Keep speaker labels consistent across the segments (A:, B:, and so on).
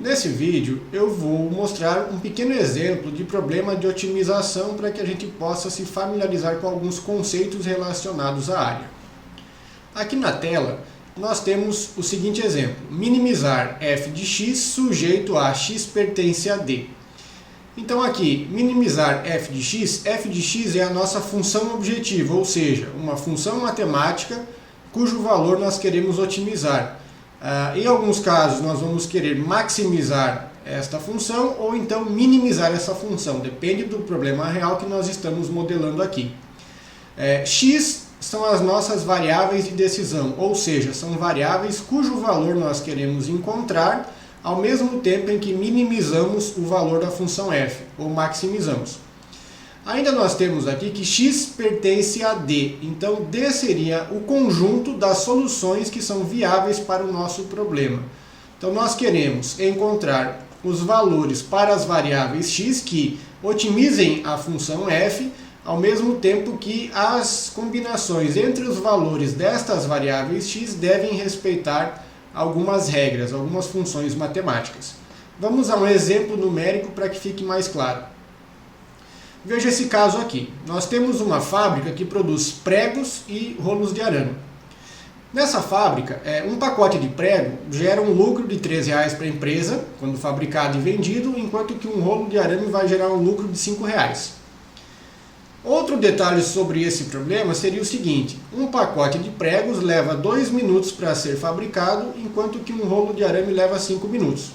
A: Nesse vídeo eu vou mostrar um pequeno exemplo de problema de otimização para que a gente possa se familiarizar com alguns conceitos relacionados à área. Aqui na tela nós temos o seguinte exemplo: minimizar f de x sujeito a x pertence a d. Então aqui, minimizar f de x é a nossa função objetiva, ou seja, uma função matemática cujo valor nós queremos otimizar. Em alguns casos nós vamos querer maximizar esta função ou então minimizar essa função, depende do problema real que nós estamos modelando aqui. X são as nossas variáveis de decisão, ou seja, são variáveis cujo valor nós queremos encontrar ao mesmo tempo em que minimizamos o valor da função f, ou maximizamos. Ainda nós temos aqui que x pertence a d, então d seria o conjunto das soluções que são viáveis para o nosso problema. Então nós queremos encontrar os valores para as variáveis x que otimizem a função f, ao mesmo tempo que as combinações entre os valores destas variáveis x devem respeitar algumas regras, algumas funções matemáticas. Vamos a um exemplo numérico para que fique mais claro. Veja esse caso aqui. Nós temos uma fábrica que produz pregos e rolos de arame. Nessa fábrica, um pacote de prego gera um lucro de R$3 para a empresa, quando fabricado e vendido, enquanto que um rolo de arame vai gerar um lucro de R$5. Outro detalhe sobre esse problema seria o seguinte: um pacote de pregos leva 2 minutos para ser fabricado, enquanto que um rolo de arame leva 5 minutos.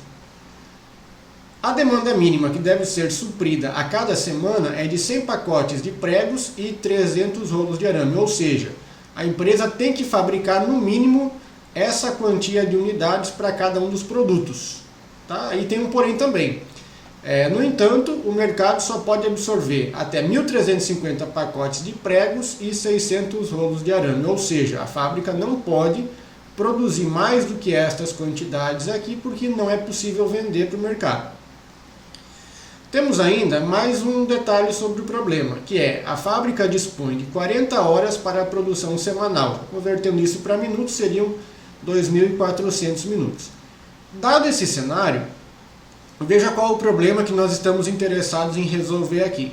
A: A demanda mínima que deve ser suprida a cada semana é de 100 pacotes de pregos e 300 rolos de arame, ou seja, a empresa tem que fabricar no mínimo essa quantia de unidades para cada um dos produtos. Tá? E tem um porém também. No entanto, o mercado só pode absorver até 1.350 pacotes de pregos e 600 rolos de arame, ou seja, a fábrica não pode produzir mais do que estas quantidades aqui porque não é possível vender para o mercado. Temos ainda mais um detalhe sobre o problema, que é a fábrica dispõe de 40 horas para a produção semanal. Convertendo isso para minutos, seriam 2.400 minutos. Dado esse cenário, veja qual o problema que nós estamos interessados em resolver aqui.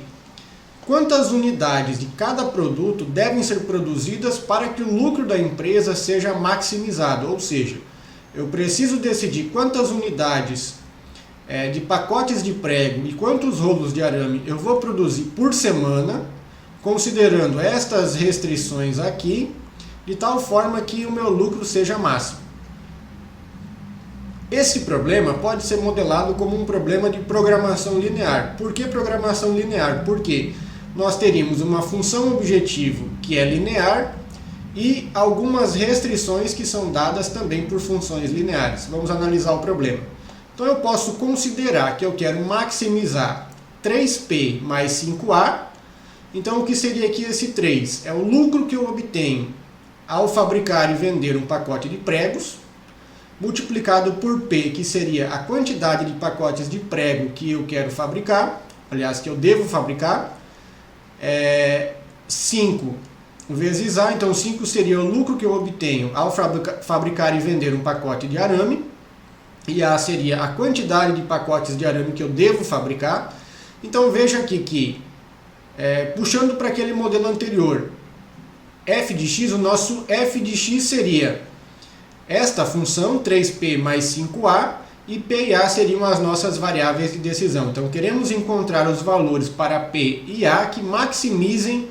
A: Quantas unidades de cada produto devem ser produzidas para que o lucro da empresa seja maximizado? Ou seja, eu preciso decidir quantas unidades de pacotes de prego e quantos rolos de arame eu vou produzir por semana, considerando estas restrições aqui, de tal forma que o meu lucro seja máximo. Esse problema pode ser modelado como um problema de programação linear. Por que programação linear? Porque nós teríamos uma função objetivo que é linear e algumas restrições que são dadas também por funções lineares. Vamos analisar o problema. Então eu posso considerar que eu quero maximizar 3P mais 5A. Então o que seria aqui esse 3? É o lucro que eu obtenho ao fabricar e vender um pacote de pregos, multiplicado por P, que seria a quantidade de pacotes de prego que eu quero fabricar, aliás, que eu devo fabricar, 5 vezes A, então 5 seria o lucro que eu obtenho ao fabricar e vender um pacote de arame, e A seria a quantidade de pacotes de arame que eu devo fabricar. Então veja aqui que, puxando para aquele modelo anterior, f de x, o nosso f de x seria esta função, 3P mais 5A, e P e A seriam as nossas variáveis de decisão. Então queremos encontrar os valores para P e A que maximizem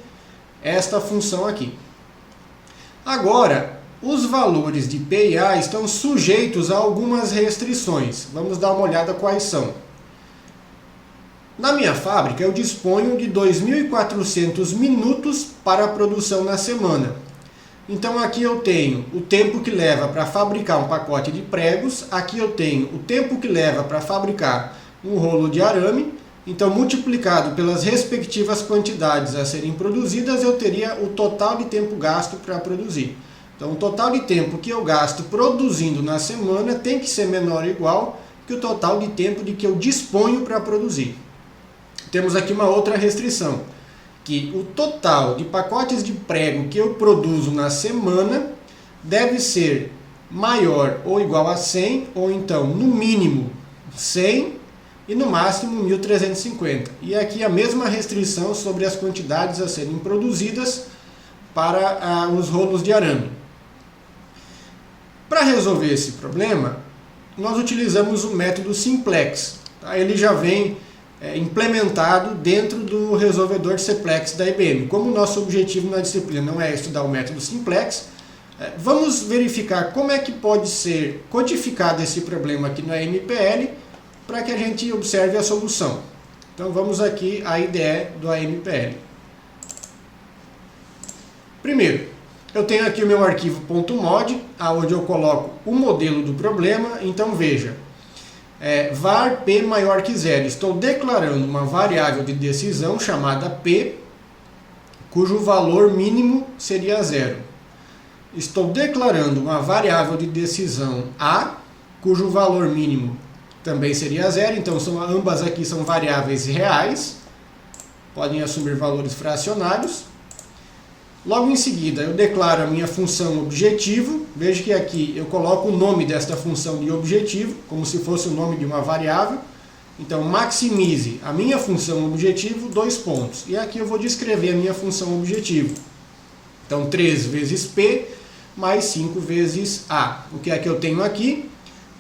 A: esta função aqui. Agora, os valores de P e A estão sujeitos a algumas restrições. Vamos dar uma olhada quais são. Na minha fábrica eu disponho de 2.400 minutos para a produção na semana. Então aqui eu tenho o tempo que leva para fabricar um pacote de pregos, aqui eu tenho o tempo que leva para fabricar um rolo de arame, então multiplicado pelas respectivas quantidades a serem produzidas, eu teria o total de tempo gasto para produzir. Então o total de tempo que eu gasto produzindo na semana tem que ser menor ou igual que o total de tempo de que eu disponho para produzir. Temos aqui uma outra restrição, que o total de pacotes de prego que eu produzo na semana deve ser maior ou igual a 100, ou então, no mínimo, 100 e no máximo 1.350. E aqui a mesma restrição sobre as quantidades a serem produzidas para os rolos de arame. Para resolver esse problema, nós utilizamos o método simplex. Tá? Ele já vem implementado dentro do resolvedor simplex da IBM. Como o nosso objetivo na disciplina não é estudar o método simplex, vamos verificar como é que pode ser codificado esse problema aqui na AMPL para que a gente observe a solução. Então vamos aqui à IDE do AMPL. Primeiro, eu tenho aqui o meu arquivo .mod, onde eu coloco o modelo do problema. Então veja, var p maior que 0. Estou declarando uma variável de decisão chamada p, cujo valor mínimo seria 0. Estou declarando uma variável de decisão a, cujo valor mínimo também seria 0. Então ambas aqui são variáveis reais, podem assumir valores fracionários. Logo em seguida, eu declaro a minha função objetivo. Veja que aqui eu coloco o nome desta função de objetivo, como se fosse o nome de uma variável. Então, maximize a minha função objetivo, 2 pontos. E aqui eu vou descrever a minha função objetivo. Então, 3 vezes P mais 5 vezes A. O que é que eu tenho aqui?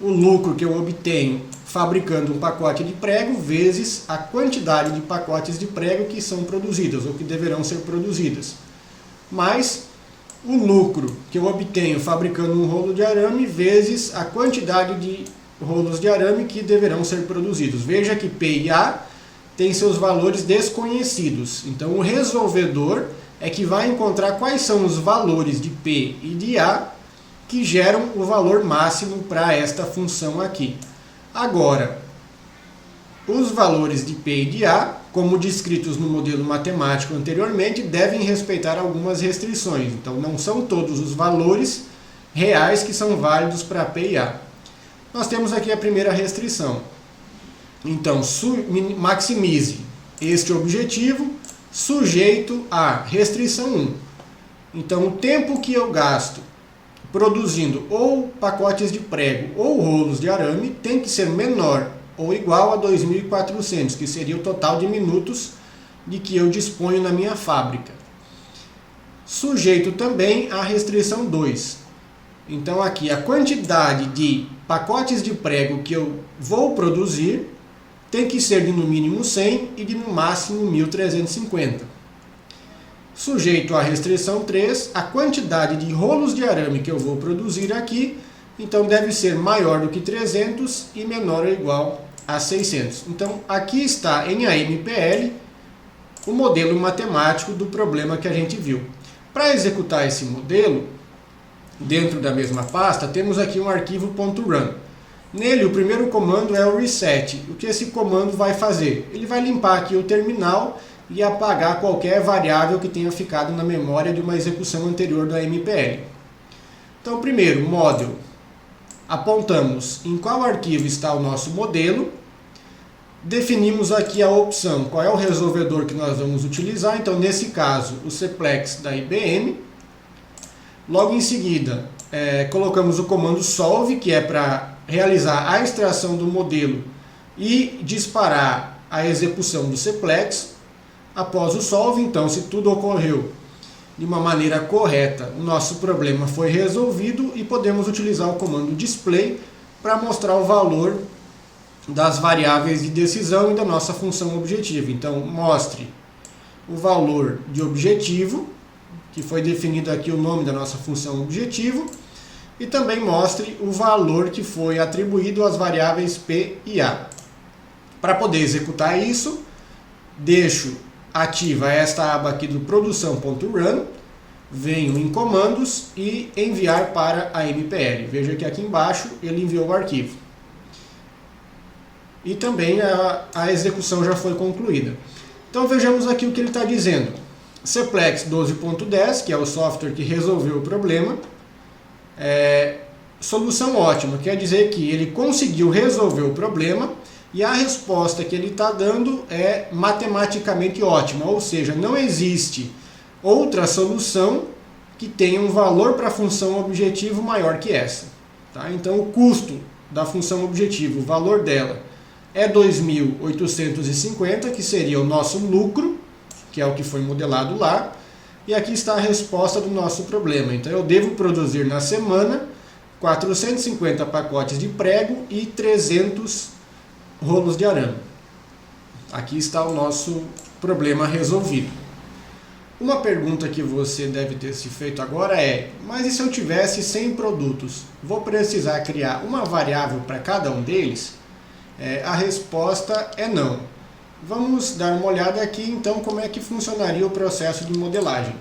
A: O lucro que eu obtenho fabricando um pacote de prego vezes a quantidade de pacotes de prego que são produzidas, ou que deverão ser produzidas, mais o lucro que eu obtenho fabricando um rolo de arame vezes a quantidade de rolos de arame que deverão ser produzidos. Veja que P e A têm seus valores desconhecidos. Então o resolvedor é que vai encontrar quais são os valores de P e de A que geram o valor máximo para esta função aqui. Agora, os valores de P e de A, como descritos no modelo matemático anteriormente, devem respeitar algumas restrições. Então, não são todos os valores reais que são válidos para P e A. Nós temos aqui a primeira restrição. Então, maximize este objetivo sujeito à restrição 1. Então, o tempo que eu gasto produzindo ou pacotes de prego ou rolos de arame tem que ser menor ou igual a 2.400, que seria o total de minutos de que eu disponho na minha fábrica. Sujeito também à restrição 2. Então aqui a quantidade de pacotes de prego que eu vou produzir tem que ser de no mínimo 100 e de no máximo 1.350. Sujeito à restrição 3, a quantidade de rolos de arame que eu vou produzir aqui, então deve ser maior do que 300 e menor ou igual a 600. Então aqui está em AMPL o modelo matemático do problema que a gente viu. Para executar esse modelo, dentro da mesma pasta, temos aqui um arquivo .run. Nele, o primeiro comando é o reset. O que esse comando vai fazer? Ele vai limpar aqui o terminal e apagar qualquer variável que tenha ficado na memória de uma execução anterior do AMPL. Então, primeiro, model. Apontamos em qual arquivo está o nosso modelo. Definimos aqui a opção, qual é o resolvedor que nós vamos utilizar. Então, nesse caso, o simplex da IBM. Logo em seguida, colocamos o comando solve, que é para realizar a extração do modelo e disparar a execução do simplex. Após o solve, então, se tudo ocorreu de uma maneira correta, o nosso problema foi resolvido e podemos utilizar o comando display para mostrar o valor das variáveis de decisão e da nossa função objetivo. Então, mostre o valor de objetivo, que foi definido aqui o nome da nossa função objetivo, e também mostre o valor que foi atribuído às variáveis P e A. Para poder executar isso, deixo ativa esta aba aqui do produção.run, venho em comandos e enviar para a AMPL. Veja que aqui embaixo ele enviou o arquivo. E também a execução já foi concluída. Então vejamos aqui o que ele está dizendo. Simplex 12.10, que é o software que resolveu o problema. Solução ótima, quer dizer que ele conseguiu resolver o problema e a resposta que ele está dando é matematicamente ótima, ou seja, não existe outra solução que tenha um valor para a função objetivo maior que essa. Tá? Então o custo da função objetivo, o valor dela é 2.850, que seria o nosso lucro, que é o que foi modelado lá. E aqui está a resposta do nosso problema. Então eu devo produzir na semana 450 pacotes de prego e 300 rolos de arame. Aqui está o nosso problema resolvido. Uma pergunta que você deve ter se feito agora é: mas e se eu tivesse 100 produtos? Vou precisar criar uma variável para cada um deles? A resposta é não. Vamos dar uma olhada aqui então como é que funcionaria o processo de modelagem.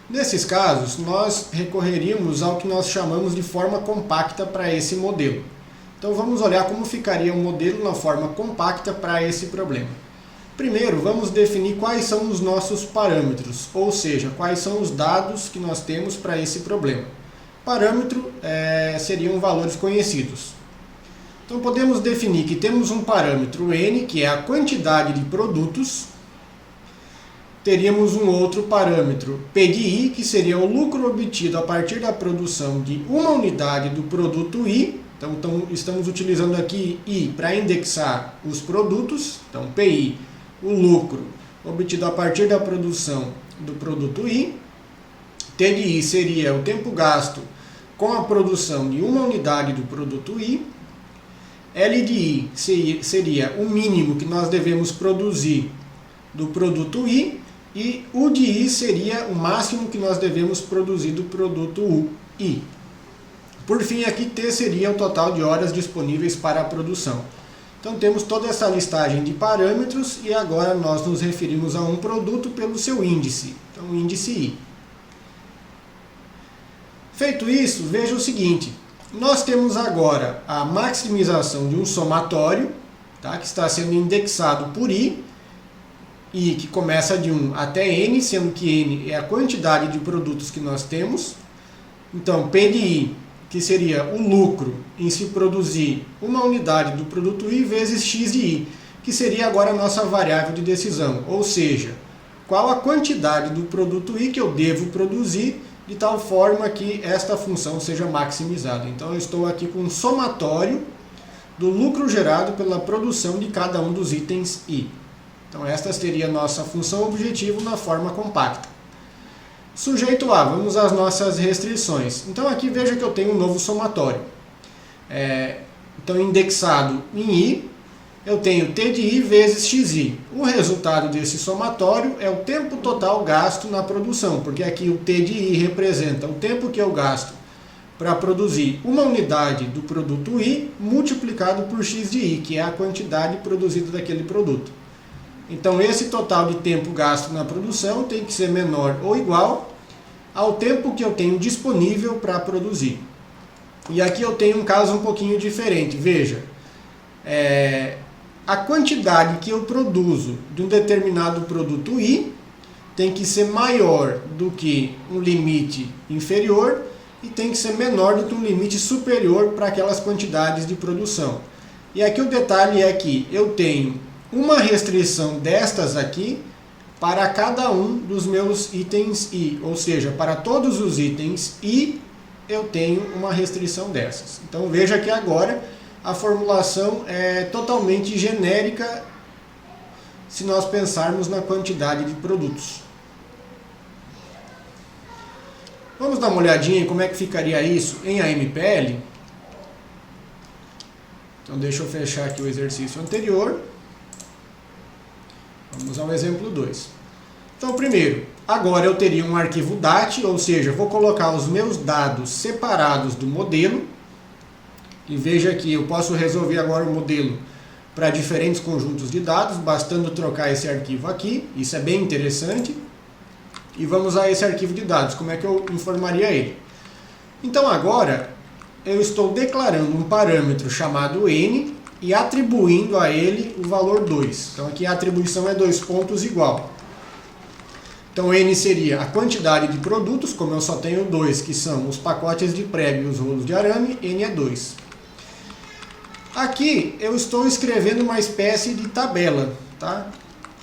A: Nesses casos, nós recorreríamos ao que nós chamamos de forma compacta para esse modelo. Então vamos olhar como ficaria o modelo na forma compacta para esse problema. Primeiro, vamos definir quais são os nossos parâmetros, ou seja, quais são os dados que nós temos para esse problema. Parâmetro seriam valores conhecidos. Então podemos definir que temos um parâmetro N, que é a quantidade de produtos. Teríamos um outro parâmetro P de I, que seria o lucro obtido a partir da produção de uma unidade do produto I. Então estamos utilizando aqui I para indexar os produtos. Então PI, o lucro obtido a partir da produção do produto I. T de I seria o tempo gasto com a produção de uma unidade do produto I. L de I seria o mínimo que nós devemos produzir do produto I. E U de I seria o máximo que nós devemos produzir do produto I. Por fim, aqui T seria o total de horas disponíveis para a produção. Então temos toda essa listagem de parâmetros e agora nós nos referimos a um produto pelo seu índice. Então, índice I. Feito isso, veja o seguinte. Nós temos agora a maximização de um somatório, tá, que está sendo indexado por I, que começa de 1 até N, sendo que N é a quantidade de produtos que nós temos. Então, P de I, que seria o lucro em se produzir uma unidade do produto I vezes X de I, que seria agora a nossa variável de decisão, ou seja, qual a quantidade do produto I que eu devo produzir de tal forma que esta função seja maximizada. Então eu estou aqui com um somatório do lucro gerado pela produção de cada um dos itens I. Então esta seria a nossa função objetivo na forma compacta. Sujeito A, vamos às nossas restrições. Então aqui veja que eu tenho um novo somatório. Então indexado em I, eu tenho T de I vezes XI. O resultado desse somatório é o tempo total gasto na produção, porque aqui o T de I representa o tempo que eu gasto para produzir uma unidade do produto I multiplicado por X de I, que é a quantidade produzida daquele produto. Então esse total de tempo gasto na produção tem que ser menor ou igual ao tempo que eu tenho disponível para produzir. E aqui eu tenho um caso um pouquinho diferente. Veja, a quantidade que eu produzo de um determinado produto I tem que ser maior do que um limite inferior e tem que ser menor do que um limite superior para aquelas quantidades de produção. E aqui o detalhe é que eu tenho uma restrição destas aqui para cada um dos meus itens I, ou seja, para todos os itens I eu tenho uma restrição dessas. Então veja que agora a formulação é totalmente genérica se nós pensarmos na quantidade de produtos. Vamos dar uma olhadinha em como é que ficaria isso em AMPL. Então deixa eu fechar aqui o exercício anterior. Vamos ao exemplo 2. Então, primeiro, agora eu teria um arquivo DAT, ou seja, vou colocar os meus dados separados do modelo. E veja que eu posso resolver agora o modelo para diferentes conjuntos de dados, bastando trocar esse arquivo aqui. Isso é bem interessante. E vamos a esse arquivo de dados. Como é que eu informaria ele? Então, agora, eu estou declarando um parâmetro chamado N, e atribuindo a ele o valor 2. Então aqui a atribuição é 2 pontos igual. Então N seria a quantidade de produtos, como eu só tenho 2, que são os pacotes de prego e os rolos de arame, N é 2. Aqui eu estou escrevendo uma espécie de tabela, tá?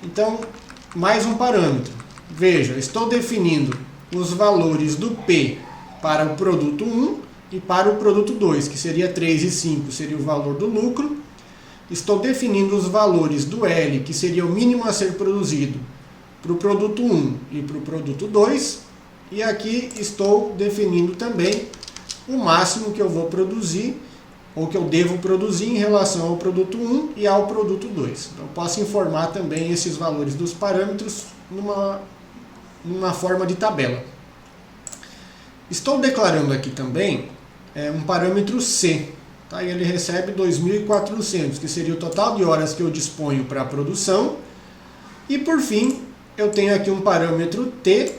A: Então, mais um parâmetro. Veja, estou definindo os valores do P para o produto 1 e para o produto 2, que seria 3 e 5, seria o valor do lucro, estou definindo os valores do L, que seria o mínimo a ser produzido, para o produto 1 e para o produto 2, e aqui estou definindo também o máximo que eu vou produzir, ou que eu devo produzir em relação ao produto 1 e ao produto 2. Então, posso informar também esses valores dos parâmetros numa forma de tabela. Estou declarando aqui também um parâmetro C. Tá? E ele recebe 2.400, que seria o total de horas que eu disponho para a produção. E por fim, eu tenho aqui um parâmetro T,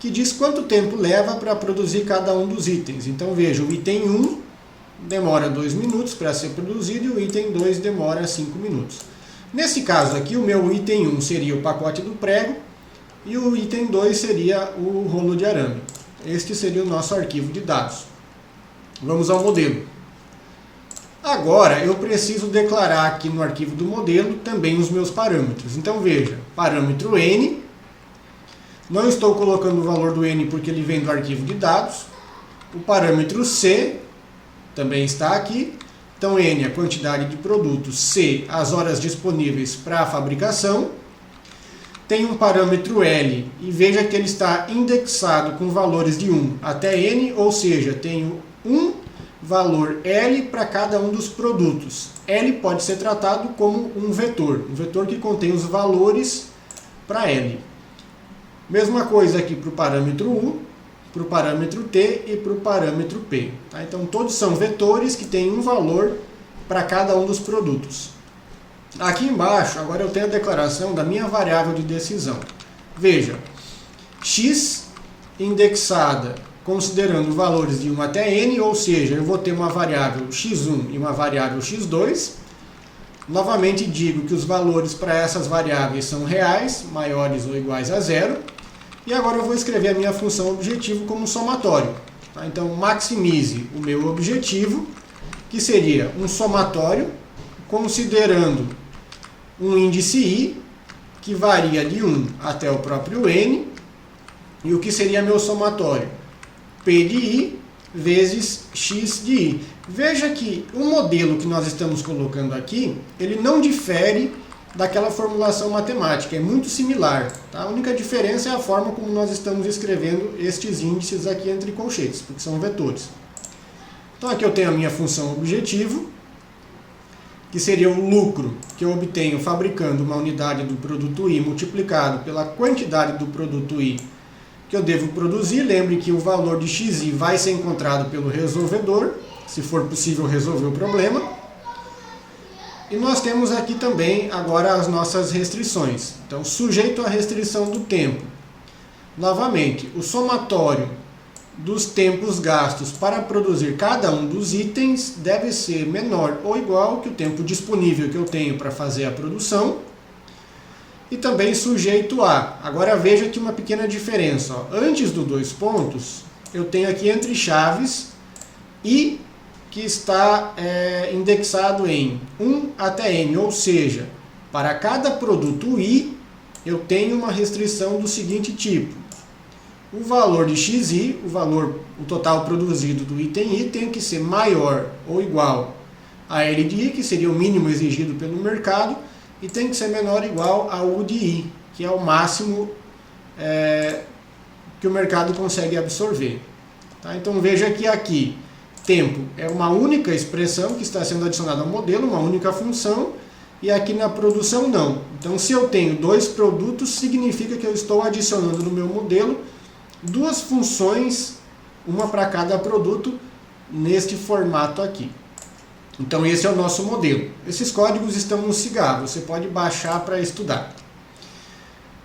A: que diz quanto tempo leva para produzir cada um dos itens. Então veja, o item 1 demora 2 minutos para ser produzido e o item 2 demora 5 minutos. Nesse caso aqui, o meu item 1 seria o pacote do prego e o item 2 seria o rolo de arame. Este seria o nosso arquivo de dados. Vamos ao modelo. Agora eu preciso declarar aqui no arquivo do modelo também os meus parâmetros. Então veja, parâmetro N, não estou colocando o valor do N porque ele vem do arquivo de dados. O parâmetro C também está aqui. Então N, a quantidade de produtos, C, as horas disponíveis para a fabricação. Tem um parâmetro L e veja que ele está indexado com valores de 1 até N, ou seja, tenho um valor L para cada um dos produtos. L pode ser tratado como um vetor que contém os valores para L. Mesma coisa aqui para o parâmetro U, para o parâmetro T e para o parâmetro P. Tá? Então todos são vetores que têm um valor para cada um dos produtos. Aqui embaixo, agora eu tenho a declaração da minha variável de decisão. Veja, x indexada considerando valores de 1 até n, ou seja, eu vou ter uma variável x1 e uma variável x2. Novamente digo que os valores para essas variáveis são reais, maiores ou iguais a 0. E agora eu vou escrever a minha função objetivo como somatório. Tá? Então maximize o meu objetivo, que seria um somatório, considerando um índice i, que varia de 1 até o próprio n, e o que seria meu somatório? P de i vezes x de i. Veja que o modelo que nós estamos colocando aqui, ele não difere daquela formulação matemática, é muito similar. Tá? A única diferença é a forma como nós estamos escrevendo estes índices aqui entre colchetes, porque são vetores. Então aqui eu tenho a minha função objetivo, que seria o lucro que eu obtenho fabricando uma unidade do produto I multiplicado pela quantidade do produto I que eu devo produzir. Lembre que o valor de xi vai ser encontrado pelo resolvedor, se for possível resolver o problema. E nós temos aqui também agora as nossas restrições. Então, sujeito à restrição do tempo. Novamente, o somatório dos tempos gastos para produzir cada um dos itens deve ser menor ou igual que o tempo disponível que eu tenho para fazer a produção. E também sujeito a. Agora veja aqui uma pequena diferença. Ó. Antes do dois pontos, eu tenho aqui entre chaves i, que está indexado em 1 até n, ou seja, para cada produto i, eu tenho uma restrição do seguinte tipo. O valor de xi, o total produzido do item i, tem que ser maior ou igual a L de i, que seria o mínimo exigido pelo mercado, e tem que ser menor ou igual a U de i, que é o máximo que o mercado consegue absorver. Tá? Então veja que aqui, tempo é uma única expressão que está sendo adicionada ao modelo, uma única função, e aqui na produção não. Então se eu tenho dois produtos, significa que eu estou adicionando no meu modelo duas funções, uma para cada produto, neste formato aqui. Então esse é o nosso modelo. Esses códigos estão no Cigarro, você pode baixar para estudar.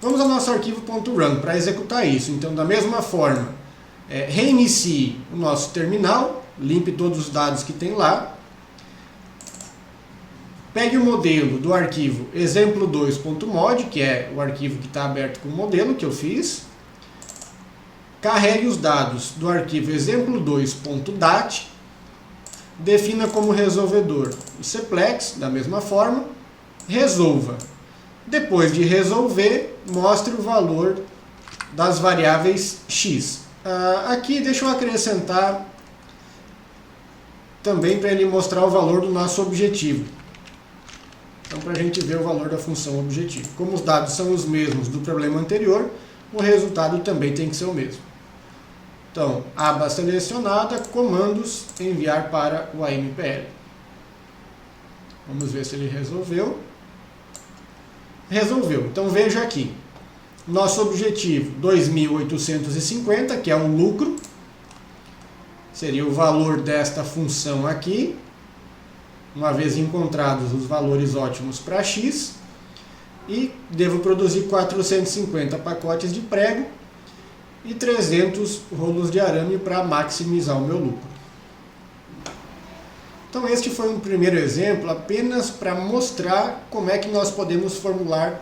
A: Vamos ao nosso arquivo .run para executar isso. Então da mesma forma, reinicie o nosso terminal, limpe todos os dados que tem lá, pegue o modelo do arquivo exemplo2.mod, que é o arquivo que está aberto com o modelo que eu fiz, carregue os dados do arquivo exemplo2.dat, defina como resolvedor o Cplex, da mesma forma, resolva. Depois de resolver, mostre o valor das variáveis x. Aqui deixa eu acrescentar também para ele mostrar o valor do nosso objetivo. Então, para a gente ver o valor da função objetivo. Como os dados são os mesmos do problema anterior, o resultado também tem que ser o mesmo. Então, aba selecionada, comandos, enviar para o AMPL. Vamos ver se ele resolveu. Resolveu. Então, veja aqui. Nosso objetivo, 2.850, que é o lucro. Seria o valor desta função aqui. Uma vez encontrados os valores ótimos para X. E devo produzir 450 pacotes de prego e 300 rolos de arame para maximizar o meu lucro. Então este foi um primeiro exemplo apenas para mostrar como é que nós podemos formular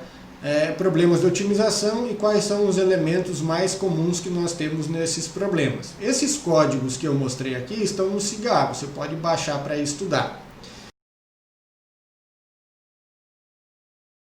A: problemas de otimização e quais são os elementos mais comuns que nós temos nesses problemas. Esses códigos que eu mostrei aqui estão no SIGA, você pode baixar para estudar.